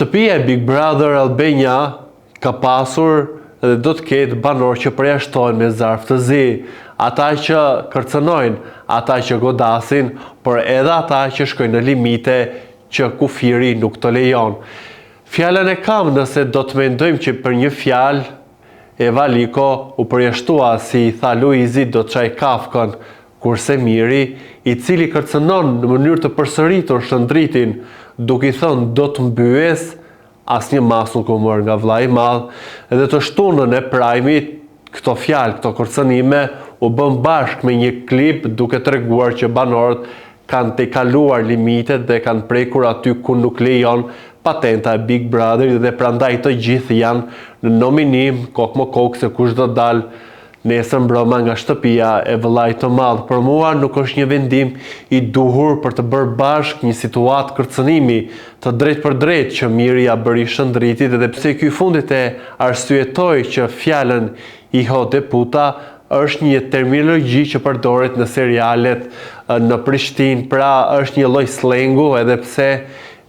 Shtëpia e Big Brother Albania ka pasur dhe do të ketë banor që përjashtojnë me zarf të zi, ata që kërcënojnë, ata që godasin, por edhe ata që shkojnë në limite që kufiri nuk të lejon. Fjallën e kam nëse do të mendojmë që për një fjallë Eva Liko u përjashtua si i tha Luizi do të çaj kafkën, kurse Miri, i cili kërcënon në mënyrë të përsëritur Shëndritin, duke i thënë do të mbyes, asnjë mas nuk u mor nga vllai i madh, edhe të shtunën e Prajmit, këto fjalë, këto kërcënime u bën bashkë me një klip duke treguar që banorët kanë tejkaluar limitet dhe kanë prekur aty ku nuk lejon patenta e Big Brother dhe prandaj të gjithë janë në nominim kokë më kokë se kush do dalë nesër mbrëma nga shtëpia e vëllait të madh. Për mua nuk është një vendim i duhur për të bërë bashkë një situatë kërcënimi të drejt për drejt që Miri ja bëri Shëndritit, edhe pse ky fundit e arsyetoi që fjalën i ho deputa është një terminologji që përdoret në serialet në Prishtinë, pra është një lloj slengu, edhe pse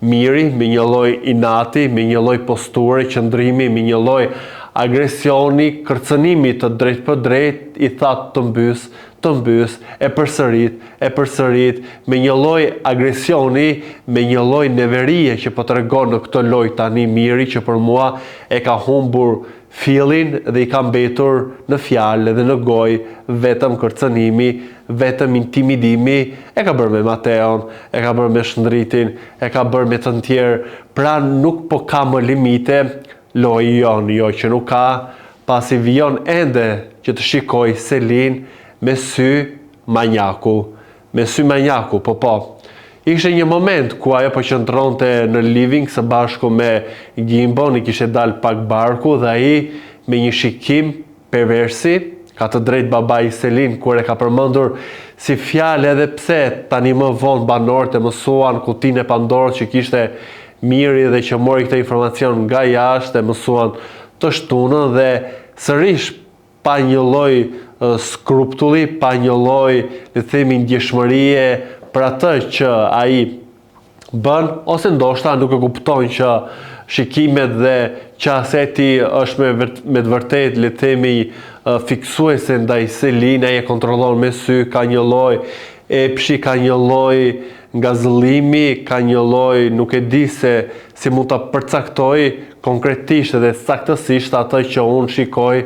Miri me një lloj inati, me një lloj posture, qëndrimi, me një lloj agresioni, kërcënimi të drejt për drejt, i thatë të mbys, e përsërit, me një lloj agresioni, me një lloj neverie që po tregon në këtë lojë tani Miri, që për mua e ka humbur fillin dhe i ka mbetur në fjalë dhe në gojë vetëm kërcënimi, vetëm intimidimi. E ka bërë me Mateon, e ka bërë me Shëndritin, e ka bërë me të tjerë, pra nuk po ka më limite. Jo që nuk ka, pasi vijon ende që të shikoj Selin me sy manjaku, po. Ishte një moment ku ajo po qëndronte në living së bashku me Gimbo, i kishte dalë pak barku dhe ai me një shikim perversi, ka të drejt babai Selin kur e ka përmendur si fjalë, edhe pse tani më vonë banorët e mësuan kutinë e Pandorës që kishte Miri dhe që mori këtë informacion nga jashtë, e mësuan të shtunën dhe sërish pa një lloj skruptulli, pa një lloj, le të themi, ndjeshmërie për atë që ai bën, ose ndoshta nuk e kupton që shikimet dhe qaseti është me të vërtet, le të themi, fiksuese ndaj Selin, ai e kontrollon me sy, ka një lloj epshi, ka një lloj ngazëllimi, ka një lloj, nuk e di se si mund ta përcaktoj konkretisht dhe saktësisht atë që unë shikoj,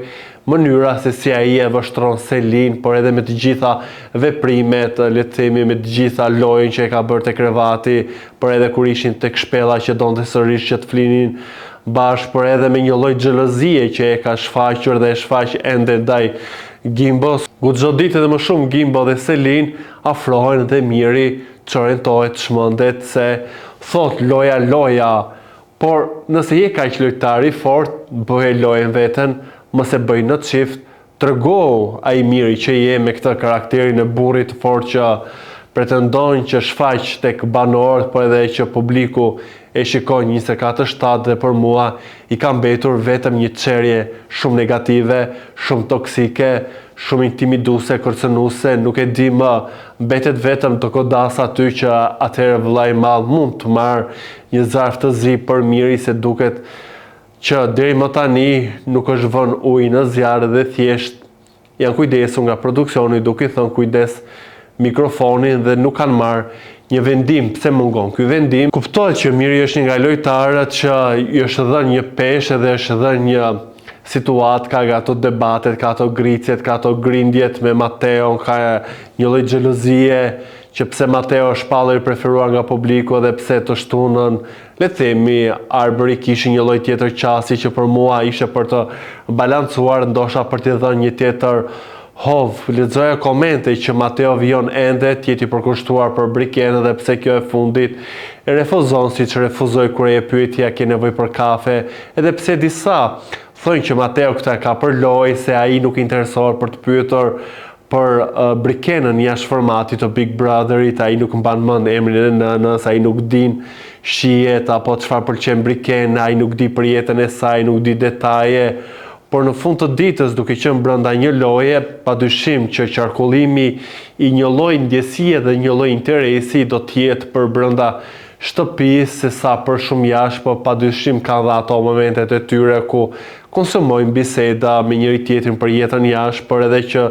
mënyra se si ai e vështron Selin, por edhe me të gjitha veprimet, le të themi, me të gjitha lojën që e ka bërë te krevati, por edhe kur ishin tek shpella që donte sërish që të flinin bashkë, por edhe me një lloj xhelozie që e ka shfaqur dhe e shfaq ende ndaj Gimbos. Guxo ditë edhe më shumë Gimbo dhe Selin afrohen dhe Miri çorientohet, çmendet se thot loja, por nëse je kaq lojtar i fort, bëhe lojën veten, mos e bëj në çift, trego ai Miri që je me këtë karakterin e burrit të fortë që pretendon që shfaq tek banorët, por edhe që publiku e shikon 24/7 dhe për mua i ka mbetur vetëm një çerje shumë negative, shumë toksike, shumë intimiduese, kërcënuese, nuk e di më, mbetet vetëm të godas aty që atëherë vëllai i madh mund të marrë një zarf të zi për Miri, se duket që deri më tani nuk është vënë ujë në zjarr dhe thjesht janë kujdesur nga produksioni duke i thënë kujdes mikrofonin dhe nuk kanë marrë një vendim. Pse mungon ky vendim? Kuptohet që Miri është një nga lojtarët që i është dhënë një peshë dhe është dhënë një situatë, ka ato debatet, ka ato gricjet, ka ato grindjet me Mateon, ka një lloj xhelozie që pse Mateo është shpallur i preferuar nga publiku dhe pse të shtunën, le të themi, Arbëri kishte një lloj tjetër qasi që për mua ishte për të balancuar, ndoshta për t'i dhënë një tjetër hov. Lexoja komente që Mateo vijon ende tjeti përkushtuar për Briken dhe pse kjo e fundit e refuzon, siç refuzoi kur e pyetja ke nevojë për kafe, edhe pse disa thonë që Mateo këtë ka për lojë, se ai nuk interesohet për të pyetur për Brikenën jashtë formatit të Big Brotherit, ai nuk mban mend emrin e nënës, ai nuk din shihet apo çfarë pëlqen Briken, ai nuk di për jetën e saj, nuk di detaje. Por në fund të ditës, duke qenë brenda një loje, padyshim që qarkullimi i një lloji ndjesie dhe një lloj interesi do të jetë për brenda shtëpisë se sa për shumë jashtë, po padyshim kanë dhe ato momentet e tyre ku konsumojnë biseda me njëri tjetrin për jetën jashtë, por edhe që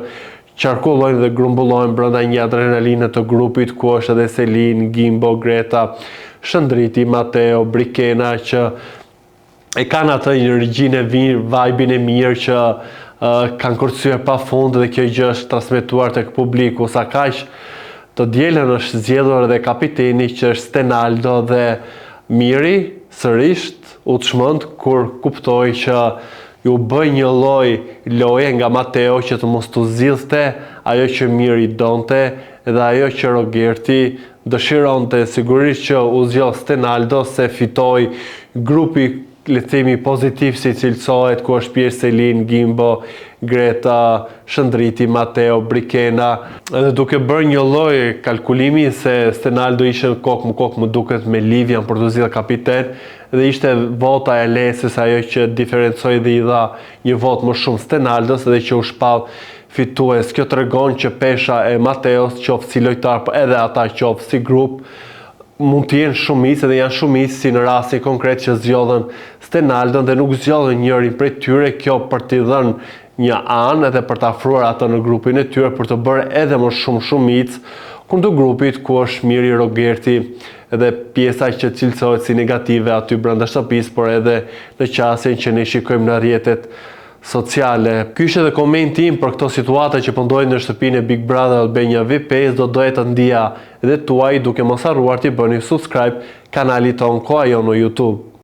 qarkullojnë dhe grumbullojnë brenda një adrenalinë të grupit ku është edhe Selin, Gimbo, Greta, Shëndriti, Mateo, Brikena, që e kanë atë energjinë e mirë, vibe-in e mirë që kanë kërcyer pafund, dhe kjo gjë është transmetuar tek publiku. Sa kaq të dielën është zgjedhur edhe kapiteni që është Stenaldo, dhe Miri sërish u çmend kur kuptoi që ju bëj një lloj loje nga Mateo që të mos t'u zgjidhte ajo që Miri donte dhe ajo që Rogerti dëshironte. Sigurisht që u zgjodh Stenaldo se fitoi grupi, le të themi, pozitiv si cilësohet, ku është pjesë Selin, Gimbo, Greta, Shëndriti, Mateo, Brikena, edhe duke bërë një lloj kalkulimi se Stenaldo ishte kokë më duket me Livian për të zgjidhur kapiten, dhe ishte vota e Lesës ajo që diferencoi dhe i dha një votë më shumë Stenaldos, dhe që u shpall fitues. Kjo tregon që pesha e Mateos, qoftë si lojtar, po edhe ata qoftë si grup, mund të jenë shumicë, dhe janë shumicë, si në rastin konkret që zgjodhen Stenaldon dhe nuk zgjodhen njërin prej tyre, kjo për t'i dhënë një anë edhe për të afruar atë në grupin e tyre, për të bërë edhe më shumë shumicë kundër grupit ku është Miri, Rogerti, edhe pjesa që cilësohet si negative aty brenda shtëpisë, por edhe në qasjen që ne shikojmë në rrjetet sociale. Ky ishte edhe komenti im për këto situata që po ndodhin në shtëpinë e Big Brother Albania VIP5. Do doja të ndija edhe tuaj, duke mos harruar t'i bëni subscribe kanalit ton Koha Jon në YouTube.